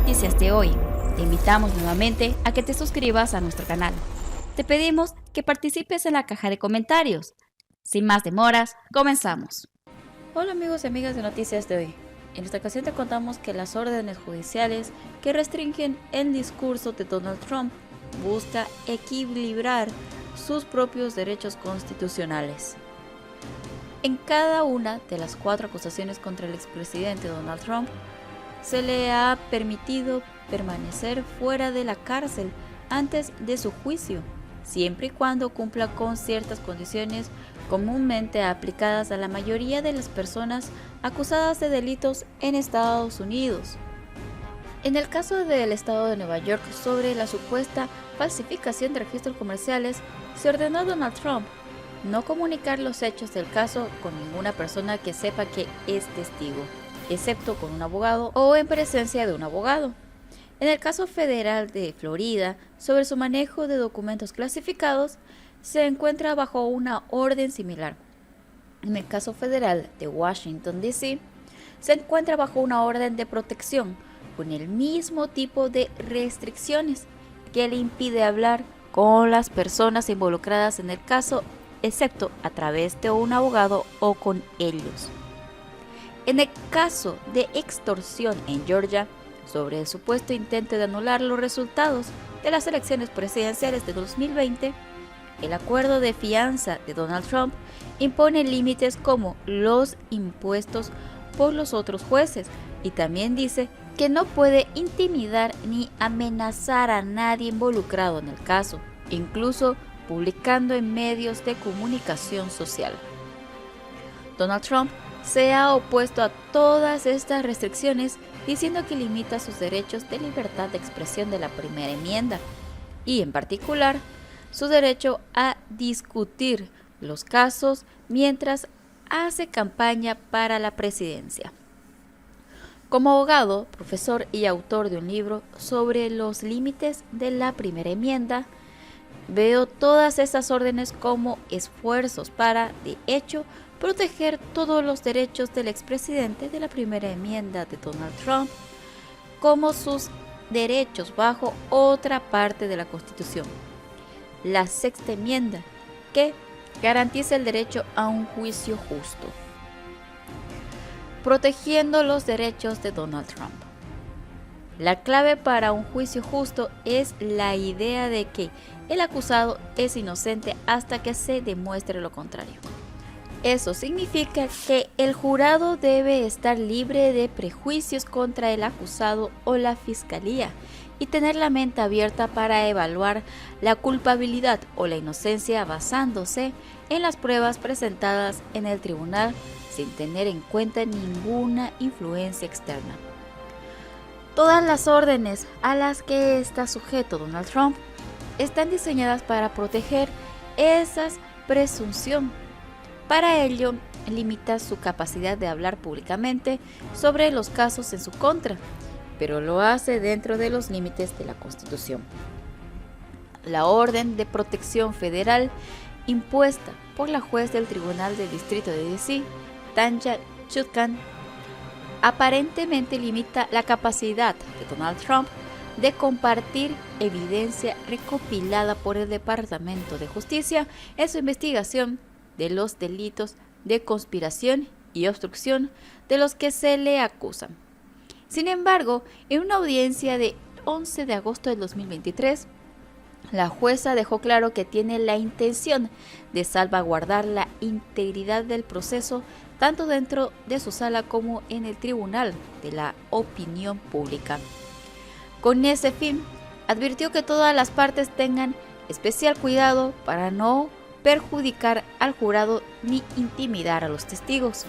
noticias de hoy. Te invitamos nuevamente a que te suscribas a nuestro canal. Te pedimos que participes en la caja de comentarios. Sin más demoras, comenzamos. Hola amigos y amigas de Noticias de hoy. En esta ocasión te contamos que las órdenes judiciales que restringen el discurso de Donald Trump busca equilibrar sus propios derechos constitucionales. En cada una de las 4 acusaciones contra el expresidente Donald Trump, se le ha permitido permanecer fuera de la cárcel antes de su juicio, siempre y cuando cumpla con ciertas condiciones comúnmente aplicadas a la mayoría de las personas acusadas de delitos en Estados Unidos. En el caso del estado de Nueva York sobre la supuesta falsificación de registros comerciales, se ordenó a Donald Trump no comunicar los hechos del caso con ninguna persona que sepa que es testigo, excepto con un abogado o en presencia de un abogado. En el caso federal de Florida, sobre su manejo de documentos clasificados, se encuentra bajo una orden similar. En el caso federal de Washington, D.C., se encuentra bajo una orden de protección con el mismo tipo de restricciones que le impide hablar con las personas involucradas en el caso, excepto a través de un abogado o con ellos. En el caso de extorsión en Georgia, sobre el supuesto intento de anular los resultados de las elecciones presidenciales de 2020, el acuerdo de fianza de Donald Trump impone límites como los impuestos por los otros jueces y también dice que no puede intimidar ni amenazar a nadie involucrado en el caso, incluso publicando en medios de comunicación social. Donald Trump se ha opuesto a todas estas restricciones diciendo que limita sus derechos de libertad de expresión de la primera enmienda y, en particular, su derecho a discutir los casos mientras hace campaña para la presidencia. Como abogado, profesor y autor de un libro sobre los límites de la primera enmienda, veo todas estas órdenes como esfuerzos para, de hecho, proteger todos los derechos del expresidente de la primera enmienda de Donald Trump, como sus derechos bajo otra parte de la Constitución, la sexta enmienda, que garantiza el derecho a un juicio justo, protegiendo los derechos de Donald Trump. La clave para un juicio justo es la idea de que el acusado es inocente hasta que se demuestre lo contrario. Eso significa que el jurado debe estar libre de prejuicios contra el acusado o la fiscalía y tener la mente abierta para evaluar la culpabilidad o la inocencia basándose en las pruebas presentadas en el tribunal sin tener en cuenta ninguna influencia externa. Todas las órdenes a las que está sujeto Donald Trump están diseñadas para proteger esa presunción. Para ello, limita su capacidad de hablar públicamente sobre los casos en su contra, pero lo hace dentro de los límites de la Constitución. La orden de protección federal impuesta por la juez del Tribunal del Distrito de D.C., Tanya Chutkan, aparentemente limita la capacidad de Donald Trump de compartir evidencia recopilada por el Departamento de Justicia en su investigación de los delitos de conspiración y obstrucción de los que se le acusan. Sin embargo, en una audiencia de 11 de agosto de 2023, la jueza dejó claro que tiene la intención de salvaguardar la integridad del proceso tanto dentro de su sala como en el tribunal de la opinión pública. Con ese fin, advirtió que todas las partes tengan especial cuidado para no perjudicar al jurado ni intimidar a los testigos.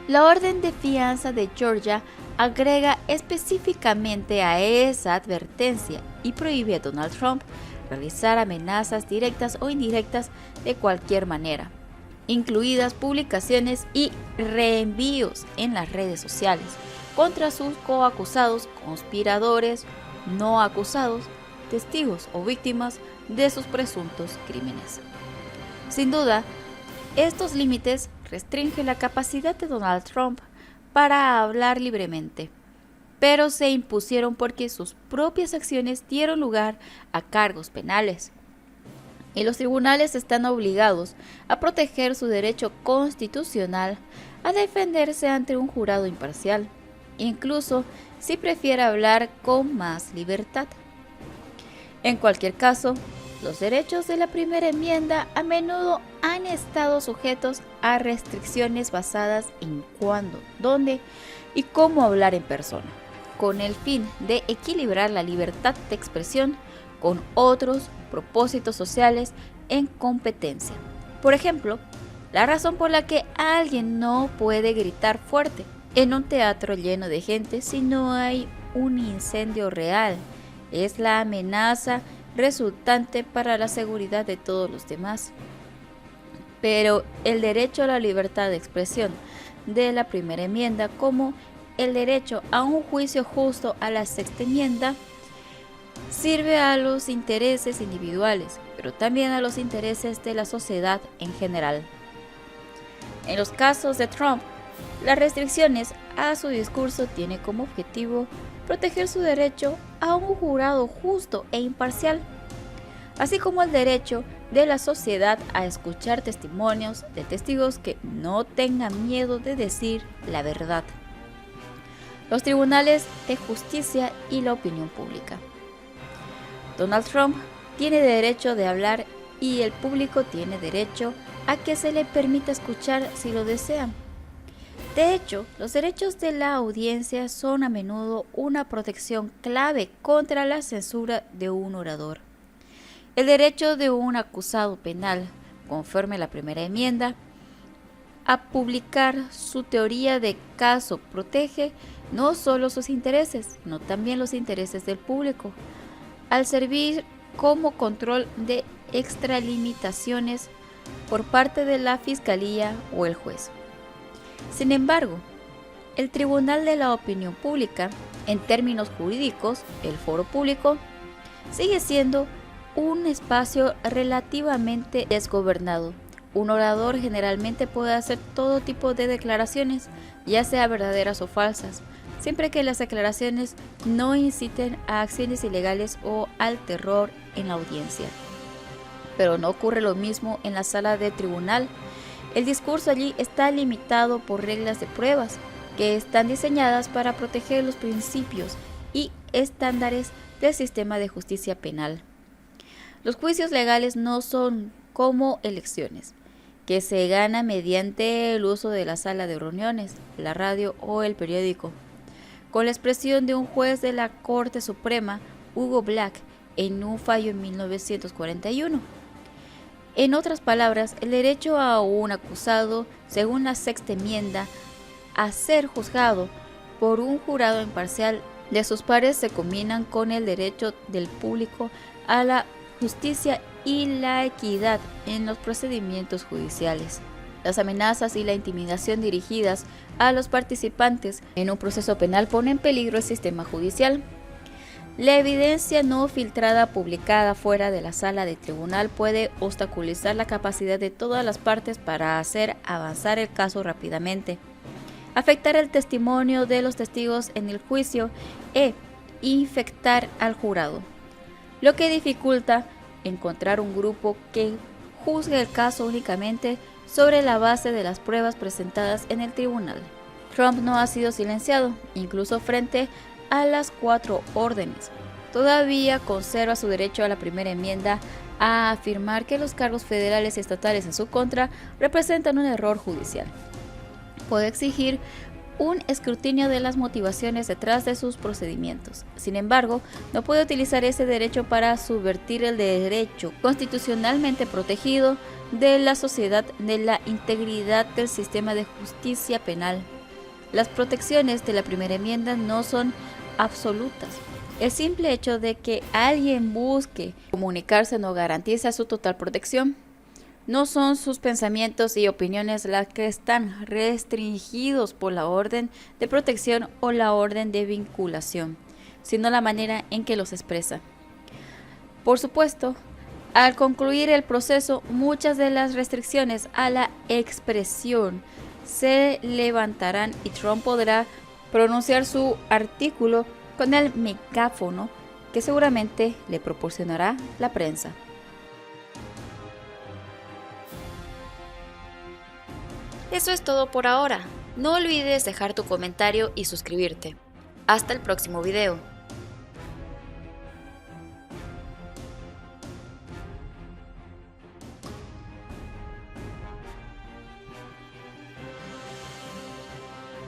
La orden de fianza de Georgia agrega específicamente a esa advertencia y prohíbe a Donald Trump realizar amenazas directas o indirectas de cualquier manera, incluidas publicaciones y reenvíos en las redes sociales contra sus coacusados, conspiradores, no acusados, testigos o víctimas de sus presuntos crímenes. Sin duda, estos límites restringen la capacidad de Donald Trump para hablar libremente, pero se impusieron porque sus propias acciones dieron lugar a cargos penales. Y los tribunales están obligados a proteger su derecho constitucional a defenderse ante un jurado imparcial, incluso si prefiere hablar con más libertad. En cualquier caso, los derechos de la primera enmienda a menudo han estado sujetos a restricciones basadas en cuándo, dónde y cómo hablar en persona, con el fin de equilibrar la libertad de expresión con otros propósitos sociales en competencia. Por ejemplo, la razón por la que alguien no puede gritar fuerte en un teatro lleno de gente si no hay un incendio real es la amenaza resultante para la seguridad de todos los demás. Pero el derecho a la libertad de expresión de la primera enmienda, como el derecho a un juicio justo a la sexta enmienda, sirve a los intereses individuales, pero también a los intereses de la sociedad en general. En los casos de Trump, las restricciones a su discurso tienen como objetivo proteger su derecho a un jurado justo e imparcial, así como el derecho de la sociedad a escuchar testimonios de testigos que no tengan miedo de decir la verdad. Los tribunales de justicia y la opinión pública. Donald Trump tiene derecho de hablar y el público tiene derecho a que se le permita escuchar si lo desean. De hecho, los derechos de la audiencia son a menudo una protección clave contra la censura de un orador. El derecho de un acusado penal, conforme a la primera enmienda, a publicar su teoría de caso protege no solo sus intereses, sino también los intereses del público, al servir como control de extralimitaciones por parte de la fiscalía o el juez. Sin embargo, el Tribunal de la Opinión Pública, en términos jurídicos, el foro público, sigue siendo un espacio relativamente desgobernado. Un orador generalmente puede hacer todo tipo de declaraciones, ya sea verdaderas o falsas, siempre que las declaraciones no inciten a acciones ilegales o al terror en la audiencia. Pero no ocurre lo mismo en la sala de tribunal. El discurso allí está limitado por reglas de pruebas que están diseñadas para proteger los principios y estándares del sistema de justicia penal. Los juicios legales no son como elecciones, que se ganan mediante el uso de la sala de reuniones, la radio o el periódico. Con la expresión de un juez de la Corte Suprema, Hugo Black, en un fallo en 1941. En otras palabras, el derecho a un acusado, según la sexta enmienda, a ser juzgado por un jurado imparcial de sus pares se combinan con el derecho del público a la justicia y la equidad en los procedimientos judiciales. Las amenazas y la intimidación dirigidas a los participantes en un proceso penal ponen en peligro el sistema judicial. La evidencia no filtrada publicada fuera de la sala de tribunal puede obstaculizar la capacidad de todas las partes para hacer avanzar el caso rápidamente, afectar el testimonio de los testigos en el juicio e infectar al jurado, lo que dificulta encontrar un grupo que juzgue el caso únicamente sobre la base de las pruebas presentadas en el tribunal. Trump no ha sido silenciado, incluso frente a las 4 órdenes. Todavía conserva su derecho a la primera enmienda a afirmar que los cargos federales y estatales en su contra representan un error judicial. Puede exigir un escrutinio de las motivaciones detrás de sus procedimientos. Sin embargo, no puede utilizar ese derecho para subvertir el derecho constitucionalmente protegido de la sociedad de la integridad del sistema de justicia penal. Las protecciones de la primera enmienda no son absolutas. El simple hecho de que alguien busque comunicarse no garantiza su total protección. No son sus pensamientos y opiniones las que están restringidos por la orden de protección o la orden de vinculación, sino la manera en que los expresa. Por supuesto, al concluir el proceso, muchas de las restricciones a la expresión se levantarán y Trump podrá pronunciar su artículo con el megáfono que seguramente le proporcionará la prensa. Eso es todo por ahora. No olvides dejar tu comentario y suscribirte. Hasta el próximo video.